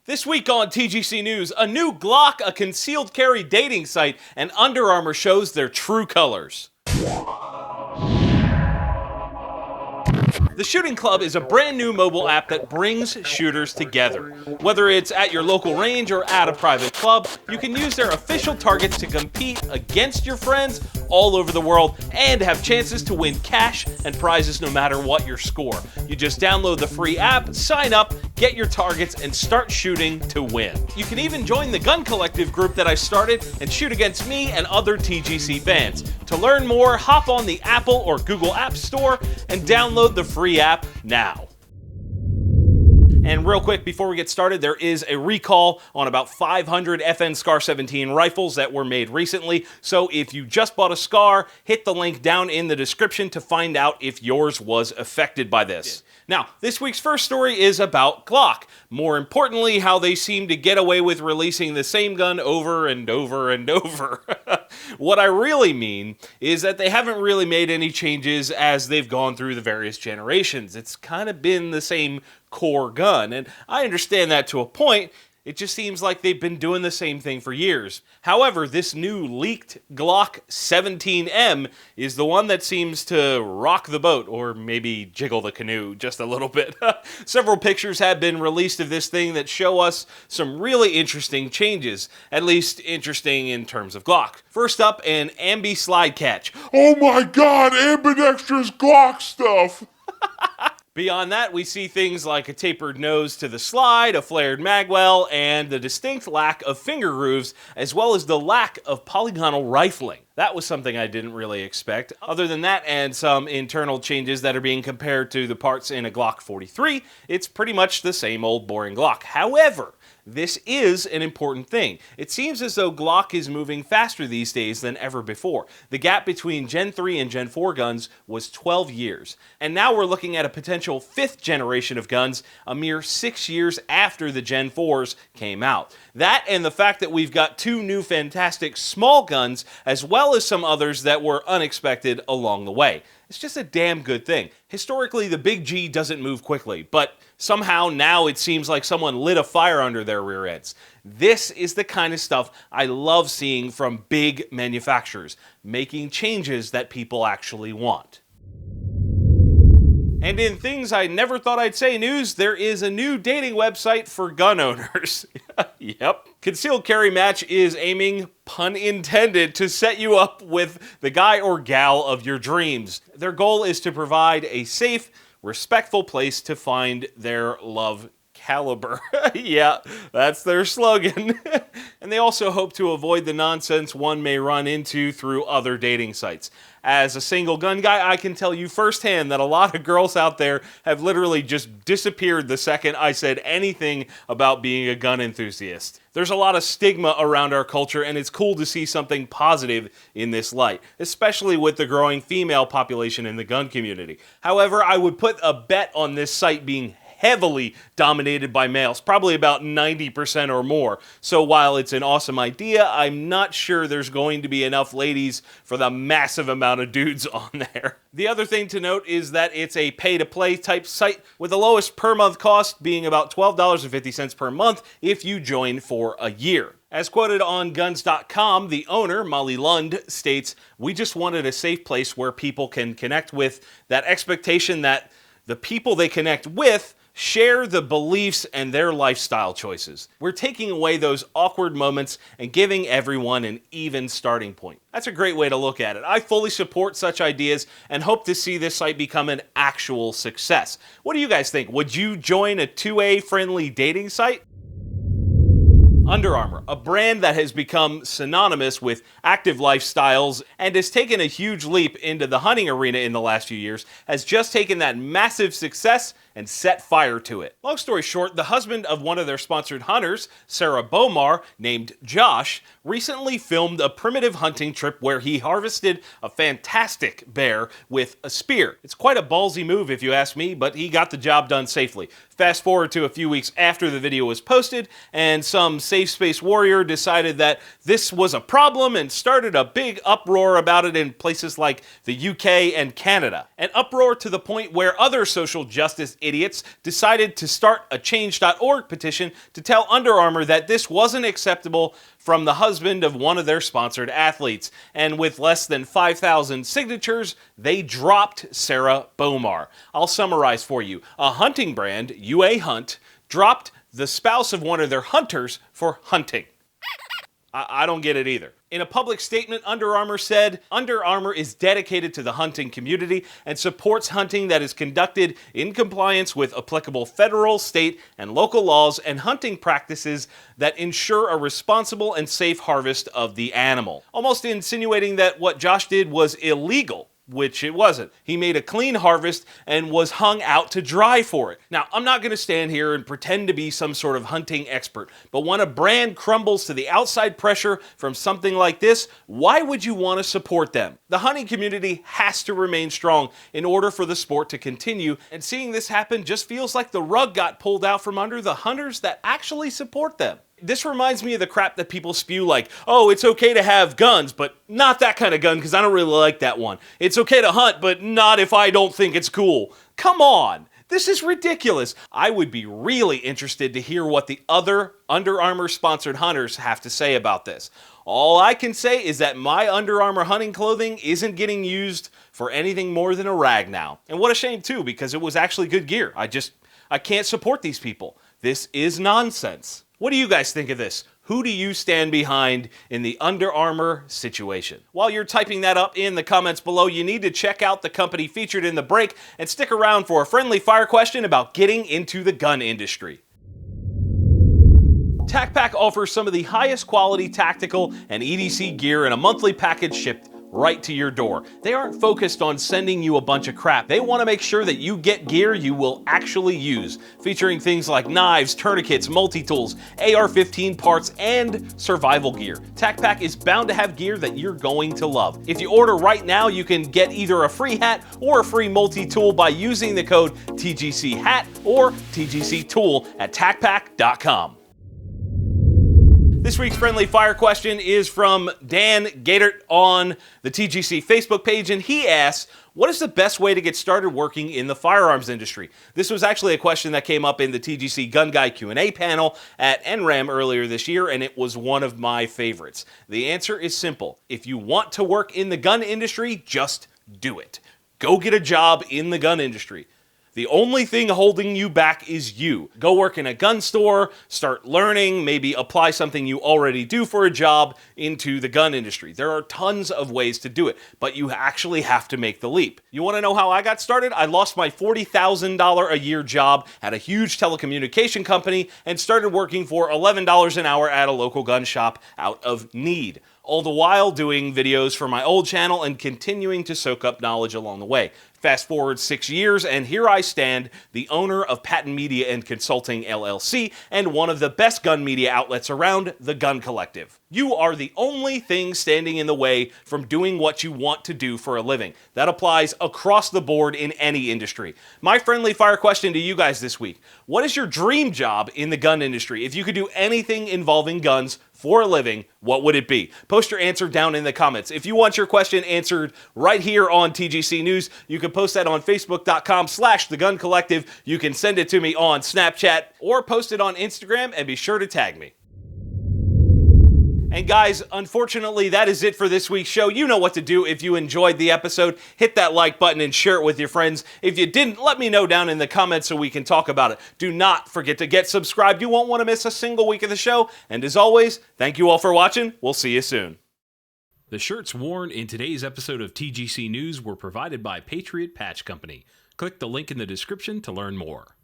This week on TGC News, a new Glock, a concealed carry dating site, and Under Armour shows their true colors. The Shooting Club is a brand new mobile app that brings shooters together. Whether it's at your local range or at a private club, you can use their official targets to compete against your friends all over the world and have chances to win cash and prizes no matter what your score. You just download the free app, sign up, get your targets, and start shooting to win. You can even join the gun collective group that I started and shoot against me and other TGC fans. To learn more, hop on the Apple or Google App Store and download the free app now. And real quick, before we get started, there is a recall on about 500 FN SCAR 17 rifles that were made recently. So if you just bought a SCAR, hit the link down in the description to find out if yours was affected by this. Now, this week's first story is about Glock. More importantly, how they seem to get away with releasing the same gun over and over and over. What I really mean is that they haven't really made any changes as they've gone through the various generations. It's kind of been the same core gun, and I understand that to a point. It just seems like they've been doing the same thing for years. However, this new leaked Glock 17M is the one that seems to rock the boat, or maybe jiggle the canoe just a little bit. Several pictures have been released of this thing that show us some really interesting changes, at least interesting in terms of Glock. First up, an ambi slide catch. Oh my god, ambidextrous Glock stuff! Beyond that, we see things like a tapered nose to the slide, a flared magwell, and the distinct lack of finger grooves, as well as the lack of polygonal rifling. That was something I didn't really expect. Other than that, and some internal changes that are being compared to the parts in a Glock 43, it's pretty much the same old boring Glock. However, this is an important thing. It seems as though Glock is moving faster these days than ever before. The gap between Gen 3 and Gen 4 guns was 12 years. And now we're looking at a potential 5th generation of guns a mere 6 years after the Gen 4s came out. That and the fact that we've got 2 new fantastic small guns, as well as some others that were unexpected along the way. It's just a damn good thing. Historically, the big G doesn't move quickly, but somehow now it seems like someone lit a fire under their rear ends. This is the kind of stuff I love seeing from big manufacturers, making changes that people actually want. And in things I never thought I'd say news, there is a new dating website for gun owners. Yep. Concealed Carry Match is aiming, pun intended, to set you up with the guy or gal of your dreams. Their goal is to provide a safe, respectful place to find their love caliber. Yeah, that's their slogan. And they also hope to avoid the nonsense one may run into through other dating sites. As a single gun guy, I can tell you firsthand that a lot of girls out there have literally just disappeared the second I said anything about being a gun enthusiast. There's a lot of stigma around our culture, and it's cool to see something positive in this light, especially with the growing female population in the gun community. However, I would put a bet on this site being heavily dominated by males, probably about 90% or more. So while it's an awesome idea, I'm not sure there's going to be enough ladies for the massive amount of dudes on there. The other thing to note is that it's a pay-to-play type site, with the lowest per month cost being about $12.50 per month if you join for a year. As quoted on guns.com, the owner, Molly Lund, states, "We just wanted a safe place where people can connect with that expectation that the people they connect with share the beliefs and their lifestyle choices. We're taking away those awkward moments and giving everyone an even starting point." That's a great way to look at it. I fully support such ideas and hope to see this site become an actual success. What do you guys think? Would you join a 2A friendly dating site? Under Armour, a brand that has become synonymous with active lifestyles and has taken a huge leap into the hunting arena in the last few years, has just taken that massive success and set fire to it. Long story short, the husband of one of their sponsored hunters, Sarah Bomar, named Josh, recently filmed a primitive hunting trip where he harvested a fantastic bear with a spear. It's quite a ballsy move if you ask me, but he got the job done safely. Fast forward to a few weeks after the video was posted, and some safe space warrior decided that this was a problem and started a big uproar about it in places like the UK and Canada. An uproar to the point where other social justice idiots decided to start a change.org petition to tell Under Armour that this wasn't acceptable from the husband of one of their sponsored athletes. And with less than 5,000 signatures, they dropped Sarah Bomar. I'll summarize for you. A hunting brand, UA Hunt, dropped the spouse of one of their hunters for hunting. I don't get it either. In a public statement, Under Armour said, Under Armour is dedicated to the hunting community and supports hunting that is conducted in compliance with applicable federal, state, and local laws and hunting practices that ensure a responsible and safe harvest of the animal. Almost insinuating that what Josh did was illegal, which it wasn't. He made a clean harvest and was hung out to dry for it. Now, I'm not going to stand here and pretend to be some sort of hunting expert, but when a brand crumbles to the outside pressure from something like this, why would you want to support them? The hunting community has to remain strong in order for the sport to continue, and seeing this happen just feels like the rug got pulled out from under the hunters that actually support them. This reminds me of the crap that people spew like, oh, it's okay to have guns, but not that kind of gun because I don't really like that one. It's okay to hunt, but not if I don't think it's cool. Come on. This is ridiculous. I would be really interested to hear what the other Under Armour sponsored hunters have to say about this. All I can say is that my Under Armour hunting clothing isn't getting used for anything more than a rag now. And what a shame too, because it was actually good gear. I can't support these people. This is nonsense. What do you guys think of this? Who do you stand behind in the Under Armour situation? While you're typing that up in the comments below, you need to check out the company featured in the break and stick around for a friendly fire question about getting into the gun industry. TacPack offers some of the highest quality tactical and EDC gear in a monthly package shipped right to your door. They aren't focused on sending you a bunch of crap. They want to make sure that you get gear you will actually use, featuring things like knives, tourniquets, multi-tools, AR-15 parts, and survival gear. TacPack is bound to have gear that you're going to love. If you order right now, you can get either a free hat or a free multi-tool by using the code TGC hat or TGC tool at tacpack.com. This week's friendly fire question is from Dan Gatert on the TGC Facebook page, and he asks, what is the best way to get started working in the firearms industry? This was actually a question that came up in the TGC Gun Guy Q&A panel at NRAM earlier this year, and it was one of my favorites. The answer is simple. If you want to work in the gun industry, just do it. Go get a job in the gun industry. The only thing holding you back is you. Go work in a gun store, start learning, maybe apply something you already do for a job into the gun industry. There are tons of ways to do it, but you actually have to make the leap. You want to know how I got started? I lost my $40,000 a year job at a huge telecommunication company and started working for $11 an hour at a local gun shop out of need. All the while doing videos for my old channel and continuing to soak up knowledge along the way. Fast forward 6 years, and here I stand, the owner of Patton Media and Consulting LLC, and one of the best gun media outlets around, The Gun Collective. You are the only thing standing in the way from doing what you want to do for a living. That applies across the board in any industry. My friendly fire question to you guys this week: what is your dream job in the gun industry? If you could do anything involving guns for a living, what would it be? Post your answer down in the comments. If you want your question answered right here on TGC News, you can post that on Facebook.com/TheGunCollective. You can send it to me on Snapchat or post it on Instagram, and be sure to tag me. And guys, unfortunately, that is it for this week's show. You know what to do. If you enjoyed the episode, hit that like button and share it with your friends. If you didn't, let me know down in the comments so we can talk about it. Do not forget to get subscribed. You won't want to miss a single week of the show. And as always, thank you all for watching. We'll see you soon. The shirts worn in today's episode of TGC News were provided by Patriot Patch Company. Click the link in the description to learn more.